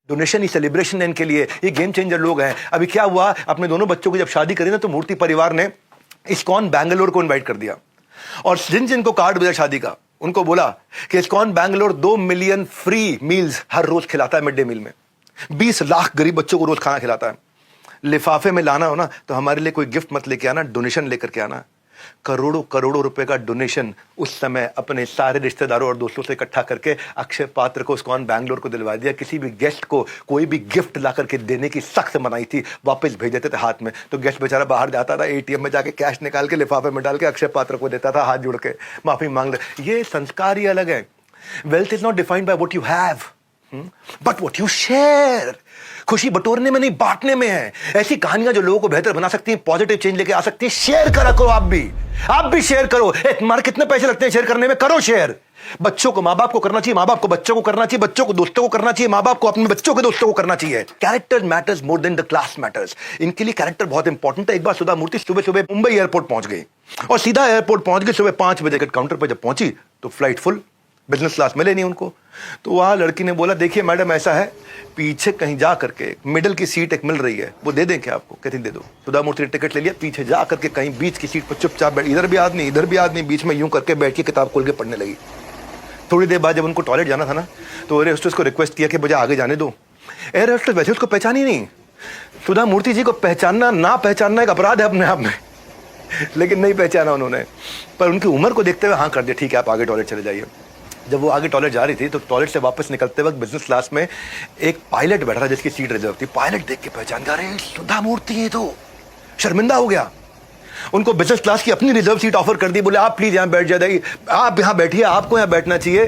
Donation ही celebration है इनके लिए, ये गेम चेंजर लोग हैं। अभी क्या हुआ, अपने दोनों बच्चों की जब शादी करी ना तो मूर्ति परिवार ने इस्कॉन बैंगलोर को इनवाइट कर दिया और जिन जिनको कार्ड भेजा शादी का उनको बोला कि ISKCON Bangalore 2 million free meals हर रोज खिलाता है। मिड डे मील में 20 लाख गरीब बच्चों को रोज खाना खिलाता है। लिफाफे में लाना हो ना तो हमारे लिए कोई गिफ्ट मत लेके आना, डोनेशन लेकर के आना। करोड़ों करोड़ों रुपए का डोनेशन उस समय अपने सारे रिश्तेदारों और दोस्तों से इकट्ठा करके अक्षय पात्र को इस्कॉन बैंगलोर को दिलवा दिया। किसी भी गेस्ट को कोई भी गिफ्ट ला करके देने की सख्त मनाही थी, वापस भेज देते थे हाथ में। तो गेस्ट बेचारा बाहर जाता था, एटीएम में जाके कैश निकाल के लिफाफे में डाल के अक्षय पात्र को देता था, हाथ जोड़ के माफी मांग ले। ये संस्कार ही अलग है। Wealth is not defined by what you have but what you share. खुशी बटोरने में नहीं, बांटने में है। ऐसी कहानियां जो लोगों को बेहतर बना सकती हैं, पॉजिटिव चेंज लेके आ सकती है। शेयर करा करो, आप भी शेयर करो। तुम्हारे कितने पैसे लगते हैं शेयर करने में, करो शेयर। बच्चों को मां बाप को करना चाहिए, मां बाप को बच्चों को करना चाहिए, बच्चों को दोस्तों को करना चाहिए, मां बाप को अपने बच्चों के दोस्तों को करना चाहिए। Character matters more than the class matters. इनके लिए कैरेक्टर बहुत इंपॉर्टेंट है। एक बार सुधा मूर्ति सुबह सुबह मुंबई एयरपोर्ट पहुंच गई और सीधा एयरपोर्ट पहुंच गई। सुबह 5 बजे के काउंटर पर जब पहुंची तो फ्लाइट फुल, बिजनेस क्लास मिले नहीं उनको। तो वहां लड़की ने बोला, देखिए मैडम ऐसा है, पीछे कहीं जा करके मिडिल की सीट एक मिल रही है, वो दे दें क्या आपको? कहती दे दो। सुधा मूर्ति ने टिकट ले लिया, पीछे जा करके कहीं बीच की सीट पर चुपचाप बैठ, इधर भी आदमी इधर भी आदमी, बीच में यूं करके बैठ के किताब खोल के पढ़ने लगी। थोड़ी देर बाद जब उनको टॉयलेट जाना था ना तो एयर होस्टेस को रिक्वेस्ट किया कि मुझे आगे जाने दो। एयर होस्टेस वैसे उसको पहचानी नहीं। सुधा मूर्ति जी को पहचानना ना पहचानना एक अपराध है अपने आप में, लेकिन नहीं पहचाना उन्होंने। पर उनकी उम्र को देखते हुए हाँ कर दिया, ठीक है आप आगे टॉयलेट चले जाइए। जब वो आगे टॉयलेट जा रही थी तो टॉयलेट से वापस निकलते वक्त बिजनेस क्लास में एक पायलट बैठा था जिसकी सीट रिजर्व थी। पायलट देख के पहचान गया, अरे सुधा मूर्ति है। तो शर्मिंदा हो गया। उनको बिजनेस क्लास की अपनी रिजर्व सीट ऑफर कर दी। बोले आप प्लीज यहां बैठ जाइए, आप यहां बैठिए, आपको यहां बैठना चाहिए।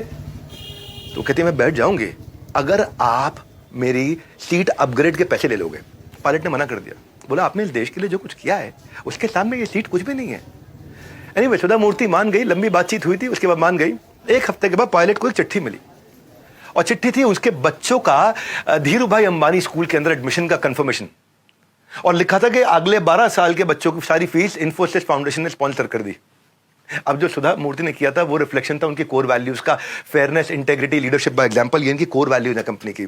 तो कहती मैं बैठ जाऊंगी अगर आप मेरी सीट अपग्रेड के पैसे ले लोगे। पायलट ने मना कर दिया, बोला आपने इस देश के लिए जो कुछ किया है उसके सामने ये सीट कुछ भी नहीं है। एनीवे सुधा मूर्ति मान गई, लंबी बातचीत हुई थी, उसके बाद मान गई। एक हफ्ते के बाद पायलट को एक चिट्ठी मिली और चिट्ठी थी उसके बच्चों का धीरू भाई अंबानी स्कूल के अंदर एडमिशन का कंफर्मेशन, और लिखा था कि अगले 12 साल के बच्चों की सारी फीस इन्फोसिस फाउंडेशन ने स्पॉन्सर कर दी। अब जो सुधा मूर्ति ने किया था वो रिफ्लेक्शन था उनकी कोर वैल्यूज का, fairness, integrity, leadership by example. ये इनकी कोर वैल्यूज है कंपनी की।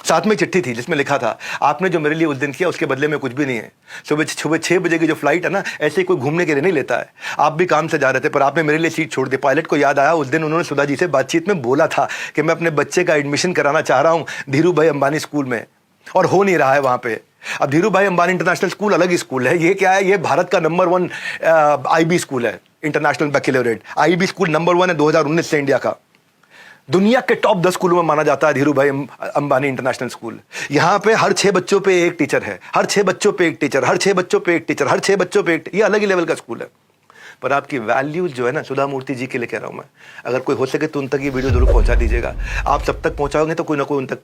साथ में चिट्ठी थी जिसमें लिखा था, आपने जो मेरे लिए उस दिन किया उसके बदले में कुछ भी नहीं है। सुबह 6 बजे की जो फ्लाइट है ना, ऐसे ही कोई घूमने के लिए नहीं लेता है। आप भी काम से जा रहे थे पर आपने मेरे लिए सीट छोड़ दी। पायलट को याद आया उस दिन उन्होंने सुधा जी से बातचीत में बोला था कि मैं अपने बच्चे का एडमिशन कराना चाह रहा हूं धीरू भाई अंबानी स्कूल में, और हो नहीं रहा है वहां पे। अब धीरू भाई अंबानी इंटरनेशनल स्कूल अलग ही स्कूल है। ये क्या है, ये भारत का नंबर 1 IB स्कूल है, इंटरनेशनल बैकलॉरेट। IB स्कूल नंबर 1 है 2019 से इंडिया का। दुनिया के टॉप 10 स्कूलों में माना जाता है धीरू भाई अंबानी इंटरनेशनल स्कूल। यहाँ पे हर 6 बच्चों पे एक टीचर है, हर 6 बच्चों पे एक टीचर, हर 6 बच्चों पे एक टीचर, हर 6 बच्चों पे एक, ये अलग ही लेवल का स्कूल है। पर आपकी वैल्यूज जो है ना, सुधा मूर्ति जी के लिए कह रहा हूं मैं, अगर कोई हो सके तो उन तक ये वीडियो जरूर पहुंचा दीजिएगा। आप सब तक पहुंचाओगे तो कोई ना कोई उन तक